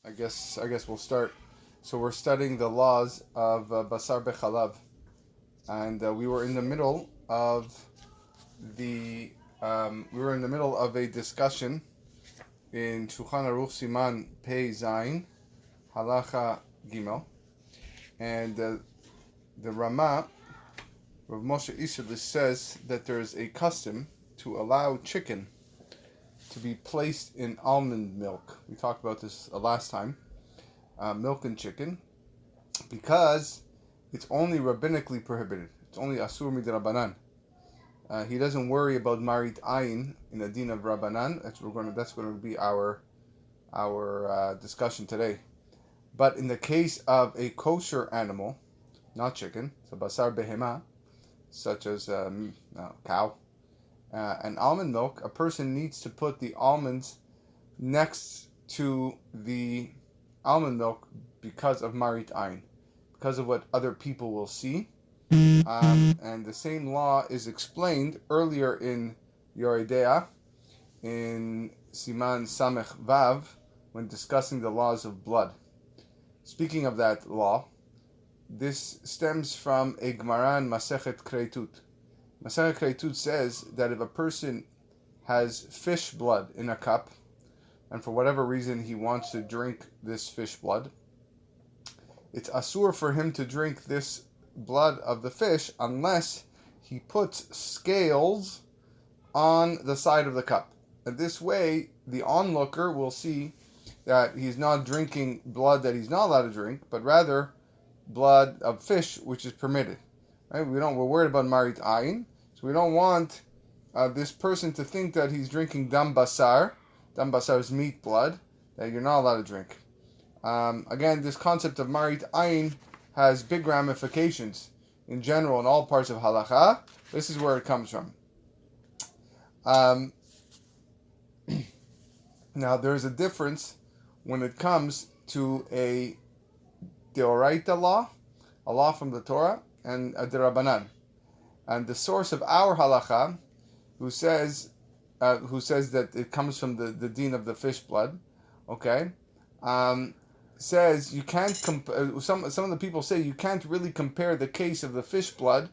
I guess we'll start. So we're studying the laws of Basar BeHalav, and we were in the middle of the a discussion in Shulchan Aruch Siman Pei Zayin Halacha Gimel, and the Rama Rav Moshe Isserlis says that there is a custom to allow chicken to be placed in almond milk. We talked about this last time, milk and chicken, because it's only rabbinically prohibited. It's only asur midrabanan. He doesn't worry about Marit Ayin in the din of Rabbanan. That's going to be our discussion today. But in the case of a kosher animal, not chicken, so Basar BeHalav, such as cow, and almond milk, a person needs to put the almonds next to the almond milk because of Marit Ayin, because of what other people will see. And the same law is explained earlier in Yoredea, in Siman Samech Vav, when discussing the laws of blood. Speaking of that law, this stems from a Gemara in Masechet Kreitut. Masechet Kreitut says that if a person has fish blood in a cup, and for whatever reason he wants to drink this fish blood, it's asur for him to drink this blood of the fish unless he puts scales on the side of the cup. And this way, the onlooker will see that he's not drinking blood that he's not allowed to drink, but rather blood of fish, which is permitted. Right? We're worried about Marit Ayin, so we don't want this person to think that he's drinking dam basar. Dam basar is meat blood that you're not allowed to drink. Again, this concept of Marit Ayin has big ramifications in general in all parts of halacha. This is where it comes from. Now, there's a difference when it comes to a deoraita law, a law from the Torah, and a derabanan. And the source of our halacha, who says that it comes from the din of the fish blood, okay, says you can't some of the people say you can't really compare the case of the fish blood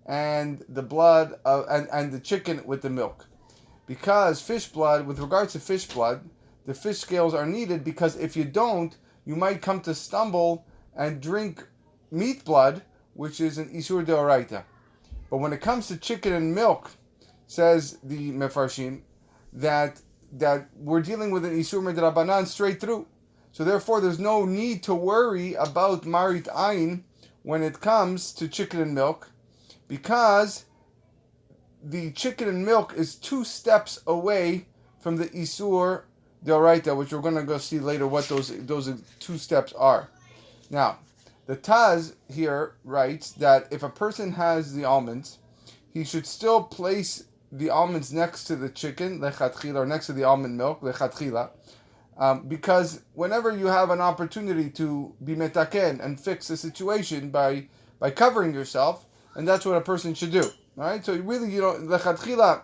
and the blood and the chicken with the milk, because fish blood, with regards to fish blood, the fish scales are needed, because if you don't, you might come to stumble and drink meat blood, which is an isur deoraita. But when it comes to chicken and milk, says the mefarshim, that we're dealing with an isur midrabanan straight through. So therefore, there's no need to worry about Marit Ayin when it comes to chicken and milk, because the chicken and milk is 2 steps away from the Isur Deoraita, which we're going to go see later what those 2 steps are. Now, the Taz here writes that if a person has the almonds, he should still place the almonds next to the chicken, lechatchila, or next to the almond milk, lechatchila, because whenever you have an opportunity to be metaken and fix the situation by covering yourself, and that's what a person should do. All right, so really, lechatchila,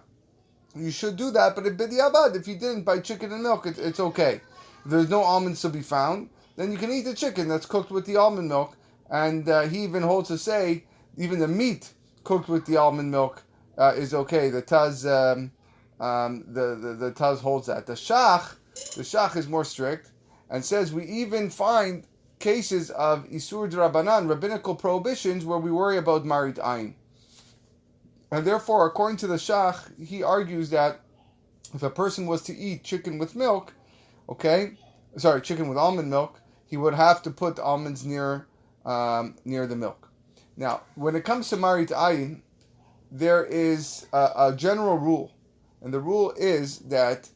you should do that. But if you didn't by chicken and milk, it's okay. If there's no almonds to be found, then you can eat the chicken that's cooked with the almond milk. And he even holds to say even the meat cooked with the almond milk is okay. The Taz the Taz holds that. The Shach is more strict and says we even find cases of Isur D'Rabbanan, rabbinical prohibitions, where we worry about Marit Ayin. And therefore, according to the Shach, he argues that if a person was to eat chicken with milk, chicken with almond milk, he would have to put the almonds near the milk. Now, when it comes to Marit Ayin, there is a general rule, and the rule is that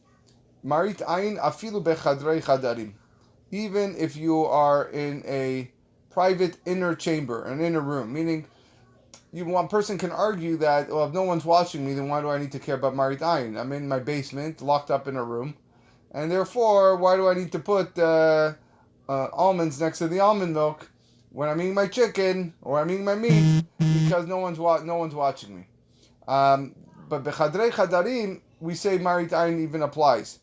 Marit Ayin afilu bechadrei chadarim, even if you are in a private inner chamber, an inner room, meaning one person can argue that, well, if no one's watching me, then why do I need to care about Marit Ayin? I'm in my basement, locked up in a room, and therefore, why do I need to put almonds next to the almond milk when I'm eating my chicken or I'm eating my meat, because no one's watching me? But bechadrei chadarim, we say Marit Ayin even applies.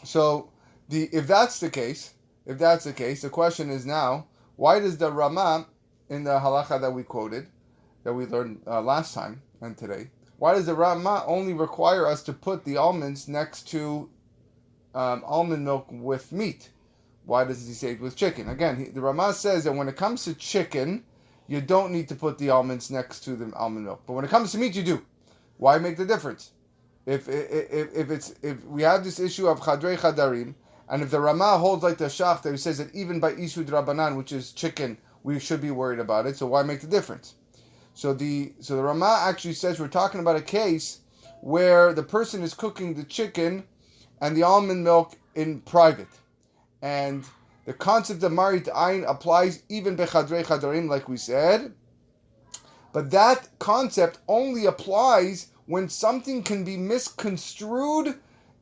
So If that's the case, the question is now, why does the Rama in the halacha that we quoted, that we learned last time and today, why does the Rama only require us to put the almonds next to almond milk with meat? Why does he say it with chicken? Again, the Rama says that when it comes to chicken, you don't need to put the almonds next to the almond milk, but when it comes to meat, you do. Why make the difference? If we have this issue of chadrei chadarim, and if the Rama holds like the Shach that he says that even by Isud Rabbanan, which is chicken, we should be worried about it, so why make the difference? So the Rama actually says we're talking about a case where the person is cooking the chicken and the almond milk in private. And the concept of Marit Ayin applies even bechadrei chadarim, like we said. But that concept only applies when something can be misconstrued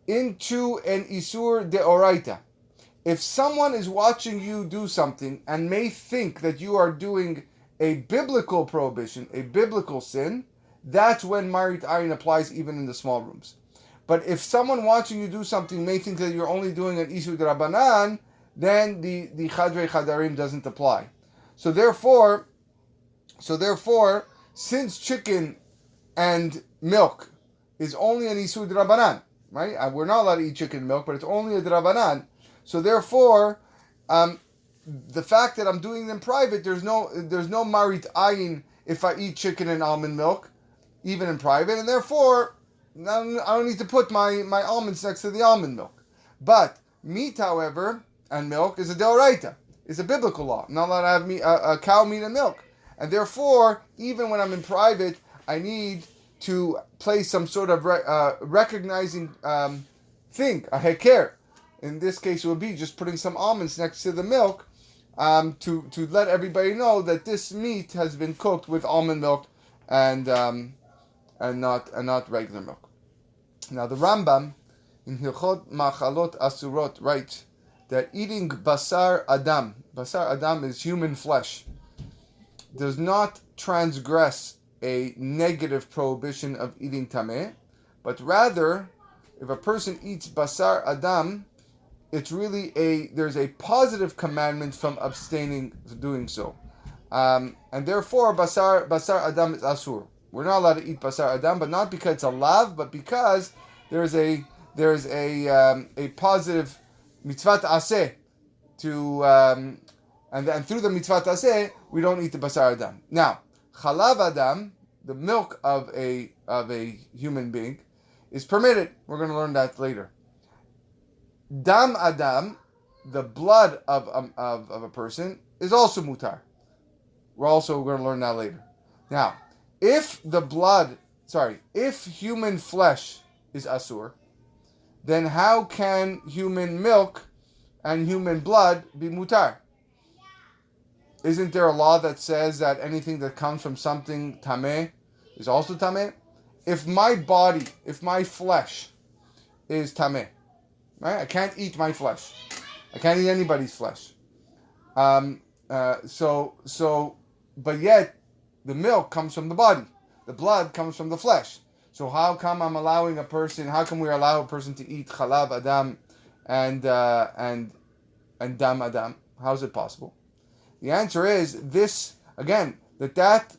into an Isur deoraita. If someone is watching you do something and may think that you are doing a biblical prohibition, a biblical sin, that's when Marit Ayin applies even in the small rooms. But if someone watching you do something may think that you're only doing an Isur de Rabbanan, then the Chadrei Chadarim doesn't apply. So therefore, since chicken and milk is only an Isur de Rabbanan, right? We're not allowed to eat chicken and milk, but it's only a de Rabbanan. So therefore, the fact that I'm doing them private, there's no Marit Ayin if I eat chicken and almond milk, even in private, and therefore I don't need to put my almonds next to the almond milk. But meat, however, and milk is a deoraita. It's a biblical law. I'm not allowed to have a cow meat and milk. And therefore, even when I'm in private, I need to place some sort of recognizing thing, a heker. In this case, it would be just putting some almonds next to the milk to let everybody know that this meat has been cooked with almond milk and not regular milk. Now the Rambam in Hilchot Machalot Asurot writes that eating Basar Adam is human flesh, does not transgress a negative prohibition of eating tameh, but rather, if a person eats Basar Adam, it's really there's a positive commandment from abstaining from doing so, and therefore Basar Adam is asur. We're not allowed to eat Basar Adam, but not because it's a lav, but because there's a positive mitzvah aseh to and through the mitzvah aseh we don't eat the Basar Adam. Now Chalav Adam, the milk of a human being, is permitted. We're going to learn that later. Dam Adam, the blood of a person, is also mutar. We're also going to learn that later. Now, if human flesh is asur, then how can human milk and human blood be mutar? Isn't there a law that says that anything that comes from something tameh is also tameh? If my flesh is tameh, right? I can't eat my flesh. I can't eat anybody's flesh. But yet the milk comes from the body. The blood comes from the flesh. So how come we allow a person to eat chalav adam and dam adam? How is it possible? The answer is this again, that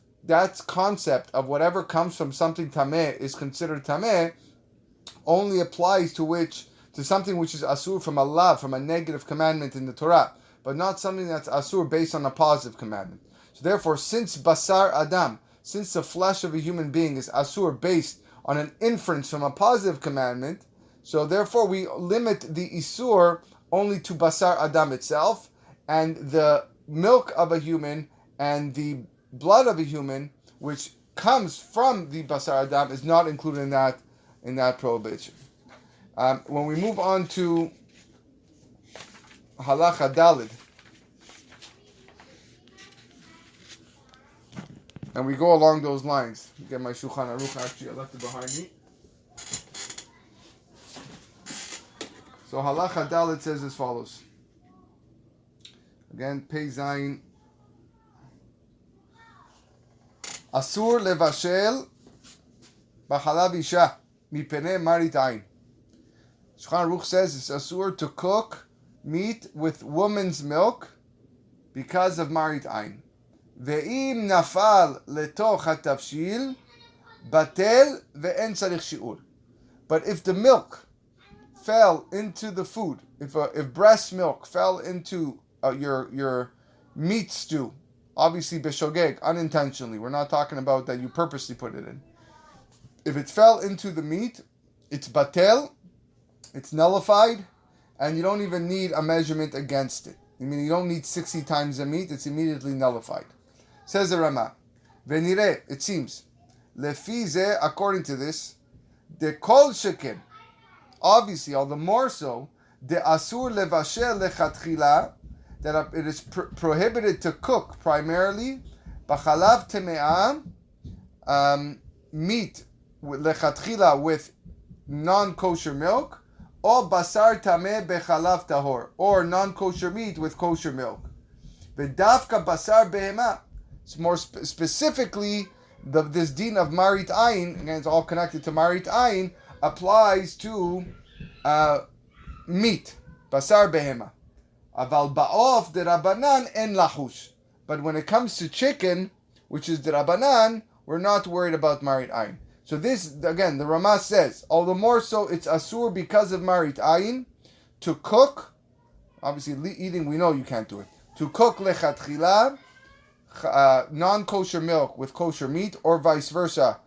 concept of whatever comes from something tameh is considered tameh only applies to something which is asur from a lav, from a negative commandment in the Torah, but not something that's asur based on a positive commandment. So therefore, since basar adam, since the flesh of a human being is asur based on an inference from a positive commandment, so therefore we limit the isur only to basar adam itself, and the milk of a human and the blood of a human, which comes from the basar adam, is not included in that prohibition. When we move on to halacha dalid, and we go along those lines. Get my Shulchan Aruch, actually I left it behind me. So halacha dalid says as follows. Again, Pei Zayin. Asur levashel b'halav isha mipnei Marit Ayin. Shulchan Aruch says it's asur to cook meat with woman's milk because of Marit Ayin. Ve'im nafal letoch hatavshil batel ve'en tzarich shi'ur. But if the milk fell into the food, if breast milk fell into your meat stew, obviously beshogeg, unintentionally, we're not talking about that you purposely put it in. If it fell into the meat, it's batel, it's nullified, and you don't even need a measurement against it. I mean, you don't need 60 times the meat, it's immediately nullified. Says the Rama, Venire, it seems, lefize, according to this, the kol sheken, obviously, all the more so, the asur levashel lechatchila, that it is prohibited to cook primarily, b'chalav teme'ah, meat lechatchila with non-kosher milk, or basar tameh bechalav tahor, or non-kosher meat with kosher milk. V'dafka basar behema. It's more specifically, this din of Marit Ayin, again it's all connected to Marit Ayin, applies to meat, basar behema. Aval ba'of de Rabbanan en lahush. But when it comes to chicken, which is the Rabbanan, we're not worried about Marit Ayin. So this, again, the Rama says, all the more so it's asur because of Marit Ayin, to cook, obviously eating we know you can't do it, to cook lechatchila, non-kosher milk with kosher meat, or vice versa,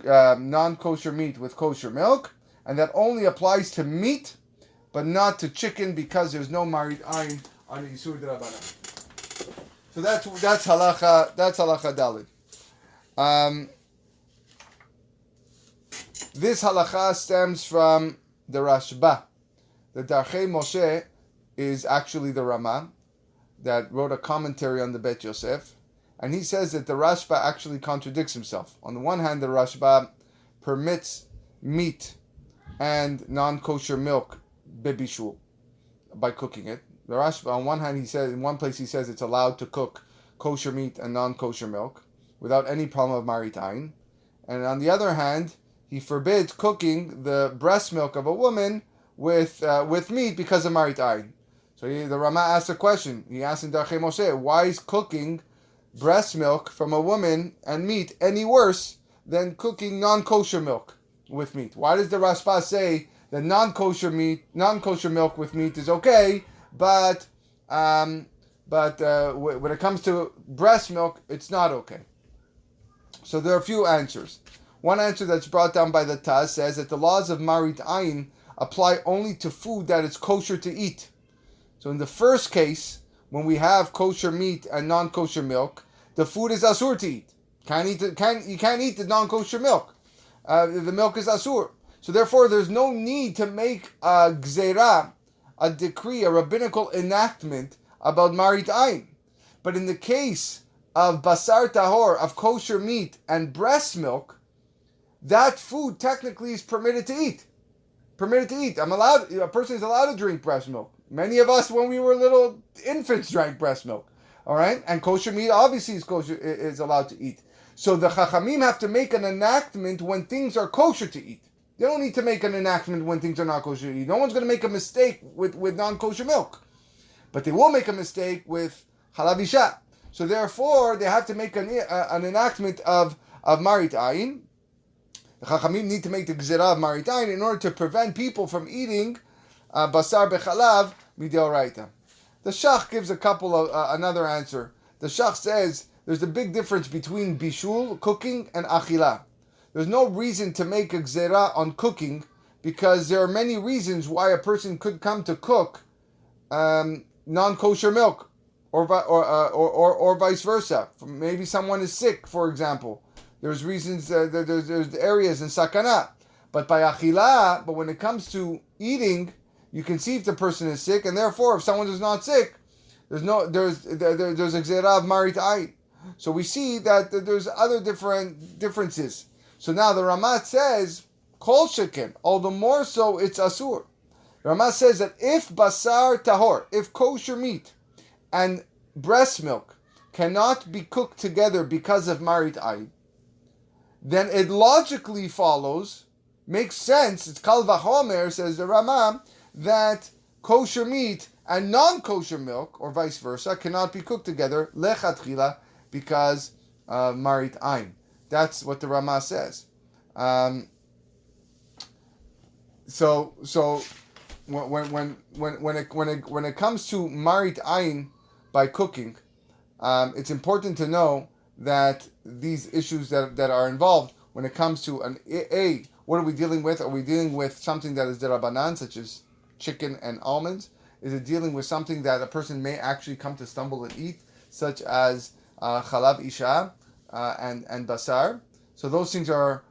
non-kosher meat with kosher milk, and that only applies to meat, but not to chicken because there's no Marit Ayin on the Yisur D'Rabbanan. So that's halacha dalid. This halacha stems from the Rashba. The Darchei Moshe is actually the Rama that wrote a commentary on the Bet Yosef, and he says that the Rashba actually contradicts himself. On the one hand, the Rashba permits meat and non-kosher milk bebishul by cooking it. The Rashba, on one hand, he says in one place he says it's allowed to cook kosher meat and non-kosher milk without any problem of Marit Ayin, and on the other hand, he forbids cooking the breast milk of a woman with meat because of Marit Ayin. So the Rama asked a question. He asked in Darchei Moshe, why is cooking breast milk from a woman and meat any worse than cooking non-kosher milk with meat? Why does the Rashba say that non-kosher milk with meat is okay, but when it comes to breast milk, it's not okay? So there are a few answers. One answer that's brought down by the Taz says that the laws of Marit Ayin apply only to food that is kosher to eat. So in the first case, when we have kosher meat and non-kosher milk, the food is asur to eat. You can't eat the non-kosher milk. The milk is asur. So therefore, there's no need to make a gzeira, a decree, a rabbinical enactment about Marit Ayin. But in the case of basar tahor, of kosher meat and breast milk, that food technically is permitted to eat. A person is allowed to drink breast milk. Many of us, when we were little infants, drank breast milk. All right? And kosher meat obviously is allowed to eat. So the Chachamim have to make an enactment when things are kosher to eat. They don't need to make an enactment when things are not kosher to eat. No one's going to make a mistake with non-kosher milk. But they will make a mistake with halav isha. So therefore, they have to make an enactment of Marit Ayin. The Chachamim need to make the Gzerah of Marit Ayin in order to prevent people from eating Basar BeHalav mideoraita. The Shach gives another answer. The Shach says there's a big difference between bishul, cooking, and achila. There's no reason to make a Gzerah on cooking because there are many reasons why a person could come to cook non-kosher milk or vice versa. Maybe someone is sick, for example. There's reasons, there's areas in sakana. But by achila, but when it comes to eating, you can see if the person is sick, and therefore, if someone is not sick, there's a gzerah of Marit Ayin. So we see that there's other differences. So now the Ramat says, kol sheken, all the more so it's asur. The Ramat says that if basar tahor, if kosher meat and breast milk cannot be cooked together because of Marit Ayin, then it logically follows makes sense. It's kal vachomer, says the Rama, that kosher meat and non-kosher milk, or vice versa, cannot be cooked together lechatchila because Marit Ayin. That's what the Rama says. So when it comes to Marit Ayin by cooking, it's important to know that these issues that are involved when it comes to what are we dealing with? Are we dealing with something that is derabanan, such as chicken and almonds? Is it dealing with something that a person may actually come to stumble and eat, such as chalav isha and basar? So those things are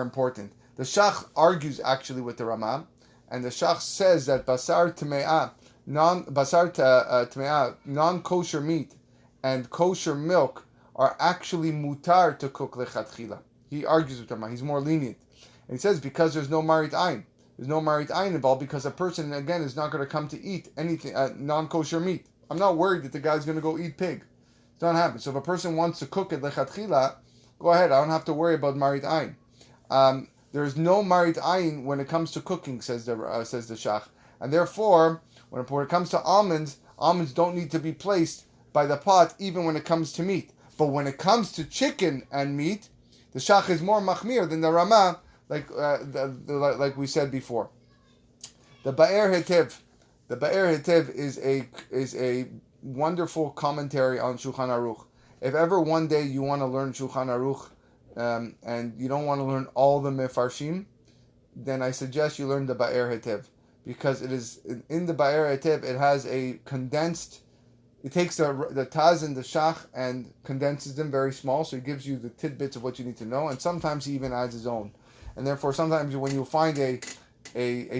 important. The Shach argues actually with the Rama, and the Shach says that basar tme'ah, non-kosher meat and kosher milk are actually mutar to cook lechatchila. He argues with the Rama. He's more lenient. And he says because there's no Marit Ayin. There's no Marit Ayin involved because a person, again, is not going to come to eat anything, non-kosher meat. I'm not worried that the guy's going to go eat pig. It's not happening. So if a person wants to cook it lechatchila, go ahead. I don't have to worry about Marit Ayin. There is no Marit Ayin when it comes to cooking, says the Shach. And therefore, when it comes to almonds don't need to be placed by the pot even when it comes to meat. But when it comes to chicken and meat, the Shach is more machmir than the Rama, like we said before. The Ba'er Hetev is a wonderful commentary on Shulchan Aruch. If ever one day you want to learn Shulchan Aruch and you don't want to learn all the Mefarshim, then I suggest you learn the Ba'er Hetev, because it is in the Ba'er Hetev it has a condensed. It takes the Taz and the Shach and condenses them very small, so it gives you the tidbits of what you need to know, and sometimes he even adds his own. And therefore, sometimes when you find a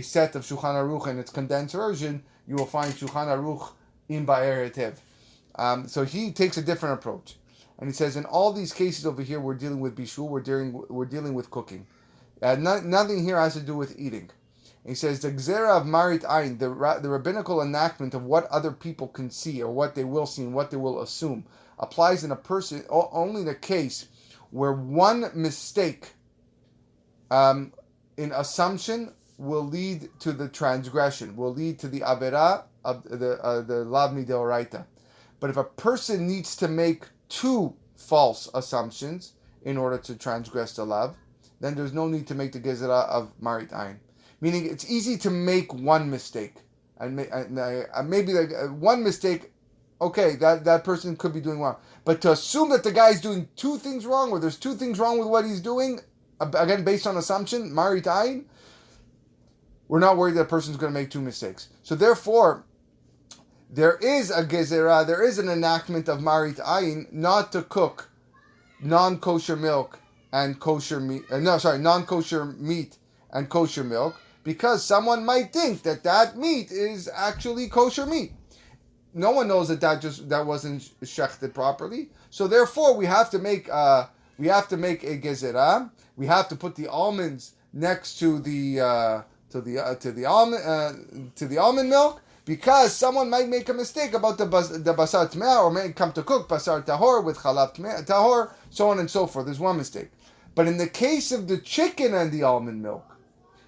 set of Shulchan Aruch in its condensed version, you will find Shulchan Aruch in Ba'er Hetev. So he takes a different approach, and he says in all these cases over here, we're dealing with bishul, we're dealing with cooking. Nothing here has to do with eating. He says the gzera of Marit Ayin, the rabbinical enactment of what other people can see or what they will see and what they will assume, applies in a person only in a case where one mistake in assumption will lead to the transgression, will lead to the avera of the lav midoraita. But if a person needs to make two false assumptions in order to transgress the lav, then there's no need to make the gezerah of Marit Ayin. Meaning it's easy to make one mistake. And maybe one mistake, okay, that person could be doing wrong. But to assume that the guy's doing two things wrong, or there's two things wrong with what he's doing, again, based on assumption, Marit Ayin, we're not worried that a person's going to make two mistakes. So therefore, there is a gezerah, there is an enactment of Marit Ayin not to cook non-kosher milk and kosher meat, non-kosher meat and kosher milk, because someone might think that meat is actually kosher meat. No one knows that wasn't shechted properly. So therefore, we have to make a gezerah. We have to put the almonds next to the almond milk, because someone might make a mistake about the basar tme'ah, or may come to cook basar tahor with chalav tahor, so on and so forth. There's one mistake. But in the case of the chicken and the almond milk,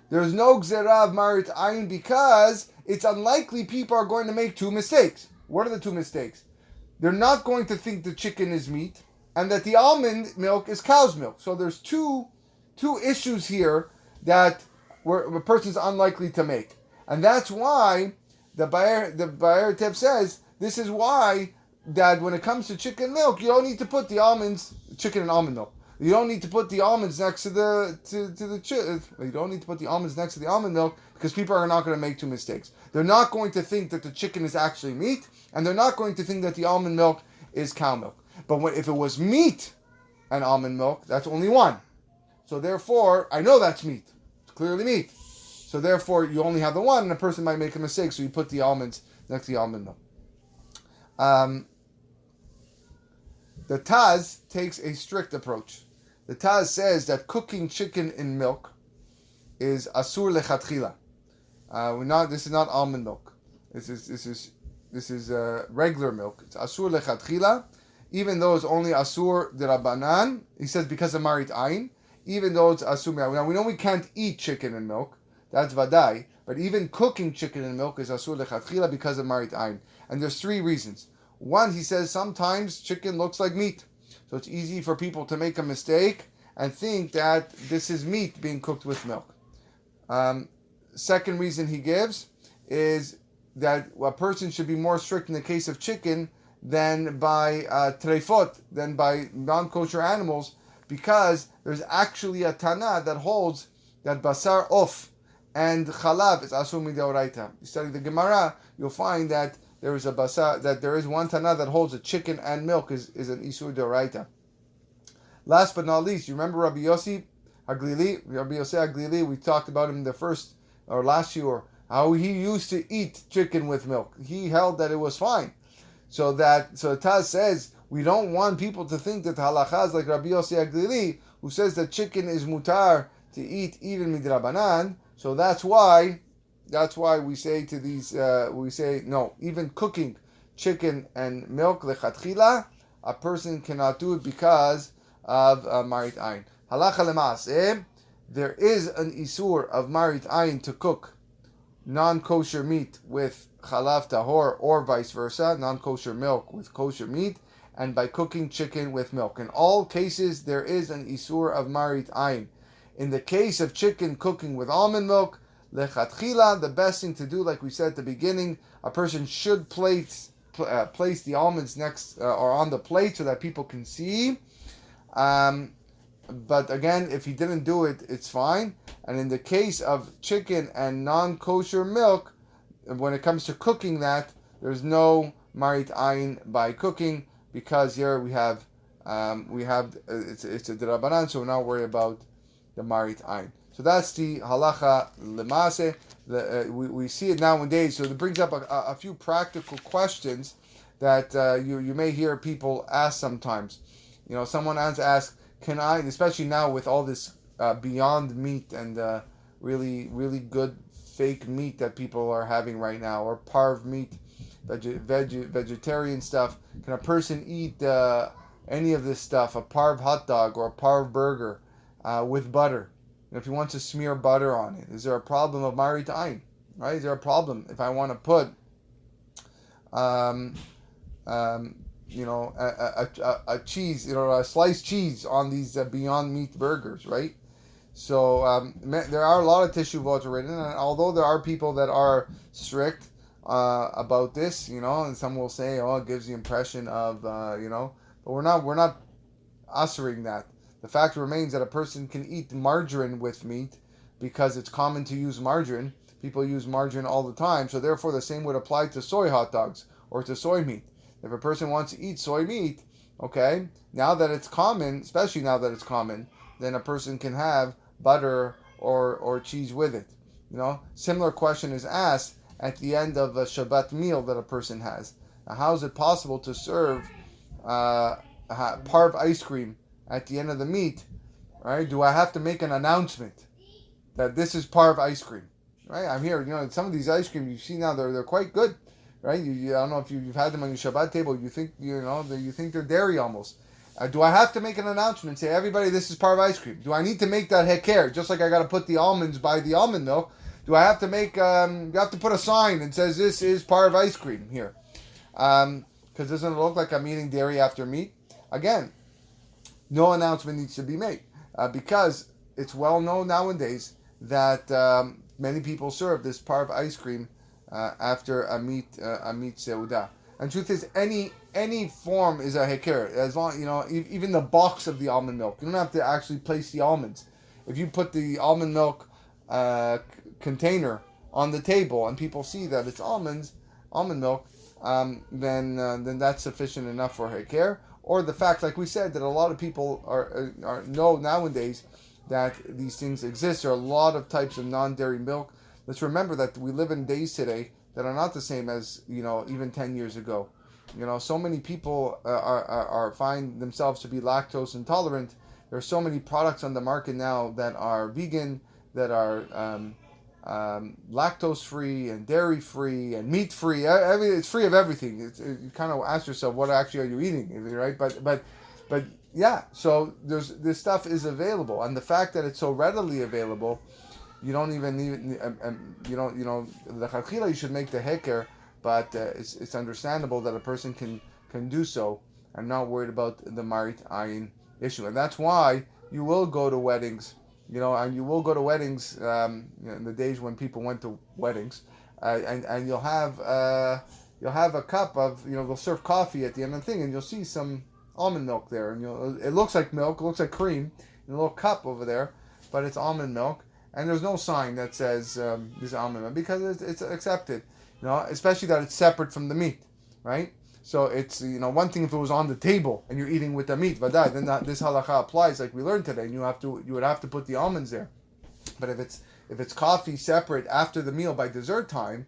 there's no gzerah of Marit Ayin, because it's unlikely people are going to make two mistakes. What are the two mistakes? They're not going to think the chicken is meat and that the almond milk is cow's milk. So there's two issues here that a person's unlikely to make. And that's why the Ba'er Tev says, this is why that when it comes to chicken milk, you don't need to put the almonds, chicken and almond milk. You don't need to put the almonds next to you don't need to put the almonds next to the almond milk, because people are not going to make two mistakes. They're not going to think that the chicken is actually meat, and they're not going to think that the almond milk is cow milk. But if it was meat and almond milk, that's only one. So therefore, I know that's meat. It's clearly meat. So therefore, you only have the one, and a person might make a mistake, so you put the almonds next to the almond milk. The Taz takes a strict approach. The Taz says that cooking chicken in milk is asur lechatchila. This is not almond milk. This is regular milk. It's asur lechatchila, even though it's only asur derabanan. He says because of Marit Ayin, even though it's asur. Now we know we can't eat chicken and milk. That's vadai. But even cooking chicken and milk is asur lechatchila because of Marit Ayin. And there's 3 reasons. One, he says sometimes chicken looks like meat. So it's easy for people to make a mistake and think that this is meat being cooked with milk. Second reason he gives is that a person should be more strict in the case of chicken than by treifot, than by non-kosher animals, because there's actually a Tana that holds that basar of and chalav is asur mideoraita. You study the Gemara, you'll find that there is a basar, that there is one Tana that holds that chicken and milk is an isur deoraita. Last but not least, you remember Rabbi Yossi Haglili, we talked about him in the first or last year, how he used to eat chicken with milk. He held that it was fine. So Taz says, we don't want people to think that halacha is like Rabbi Yossi Haglili, who says that chicken is mutar to eat even midrabanan. So that's why we say to these, no, even cooking chicken and milk lechatchila, a person cannot do it because of Marit Ayin. Halacha lemaaseh, there is an isur of Marit Ayin to cook non-kosher meat with chalav tahor, or vice versa, non-kosher milk with kosher meat, and by cooking chicken with milk. In all cases, there is an isur of Marit Ayin. In the case of chicken cooking with almond milk, lechatchila, the best thing to do, like we said at the beginning, a person should place the almonds next or on the plate so that people can see. But again, if he didn't do it, it's fine. And in the case of chicken and non-kosher milk, when it comes to cooking that, there's no Marit Ayin by cooking, because here we have it's a derabanan, so we're not worried about the Marit Ayin. So that's the halacha lemase. We see it nowadays. So it brings up a few practical questions that you may hear people ask sometimes. You know, someone has asked, can I, especially now with all this Beyond Meat and really, really good fake meat that people are having right now, or Parve meat, vegetarian stuff, can a person eat any of this stuff, a Parve hot dog or a Parve burger with butter? And if he wants to smear butter on it, is there a problem of Marit Ayin? Right? Is there a problem if I want to put a cheese, a sliced cheese on these Beyond Meat burgers, right? So there are a lot of teshuvot written, and although there are people that are strict about this, and some will say, it gives the impression of, but we're not ushering that. The fact remains that a person can eat margarine with meat because it's common to use margarine. People use margarine all the time, so therefore the same would apply to soy hot dogs or to soy meat. If a person wants to eat soy meat, okay, now that it's common, especially now that it's common, then a person can have butter or cheese with it. Similar question is asked at the end of a Shabbat meal that a person has. Now, how is it possible to serve Parve ice cream at the end of the meat? Right? Do I have to make an announcement that this is Parve ice cream? Right? I'm here. Some of these ice cream you see now, they're quite good. Right? I don't know if you've had them on your Shabbat table. You think you think they're dairy almost. Do I have to make an announcement? Say, everybody, this is Parve ice cream. Do I need to make that heker? Just like I got to put the almonds by the almond milk. Do I have to make? You have to put a sign that says this is Parve ice cream here, because doesn't it look like I'm eating dairy after meat? Again, no announcement needs to be made because it's well known nowadays that many people serve this Parve ice cream after a meat seudah. And truth is, any form is a heker, as long even the box of the almond milk. You don't have to actually place the almonds. If you put the almond milk container on the table and people see that it's almond milk, then that's sufficient enough for heker. Or the fact, like we said, that a lot of people are know nowadays that these things exist. There are a lot of types of non-dairy milk. Let's remember that we live in days today that are not the same as even 10 years ago. So many people are find themselves to be lactose intolerant. There are so many products on the market now that are vegan, that are lactose free and dairy free and meat free. It's free of everything. You kind of ask yourself, what actually are you eating, right? But Yeah, so this stuff is available, and the fact that it's so readily available, you don't even need the chachila. You should make the heker, but it's understandable that a person can do so. I'm not worried about the Marit Ayin issue, and that's why you will go to weddings, and you will go to weddings in the days when people went to weddings, and you'll have a cup of they'll serve coffee at the end of the thing, and you'll see some almond milk there, and it looks like milk, it looks like cream in a little cup over there, but it's almond milk, and there's no sign that says this almond milk because it's accepted, especially that it's separate from the meat, right? So it's one thing if it was on the table and you're eating with the meat, vaday, then this halacha applies like we learned today, and you would have to put the almonds there. But if it's coffee separate after the meal by dessert time,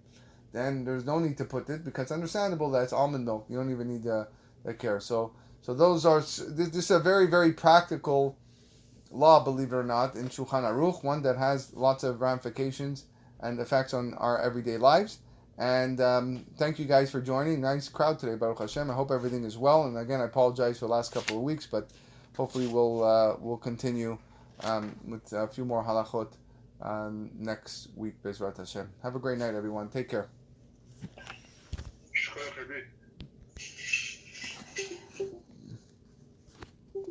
then there's no need to put it because it's understandable that it's almond milk. You don't even need the care. So this is a very very practical law, believe it or not, in Shulchan Aruch, one that has lots of ramifications and effects on our everyday lives. And thank you guys for joining. Nice crowd today, Baruch Hashem. I hope everything is well. And again, I apologize for the last couple of weeks, but hopefully we'll continue with a few more halachot next week, Bezrat Hashem. Have a great night, everyone. Take care.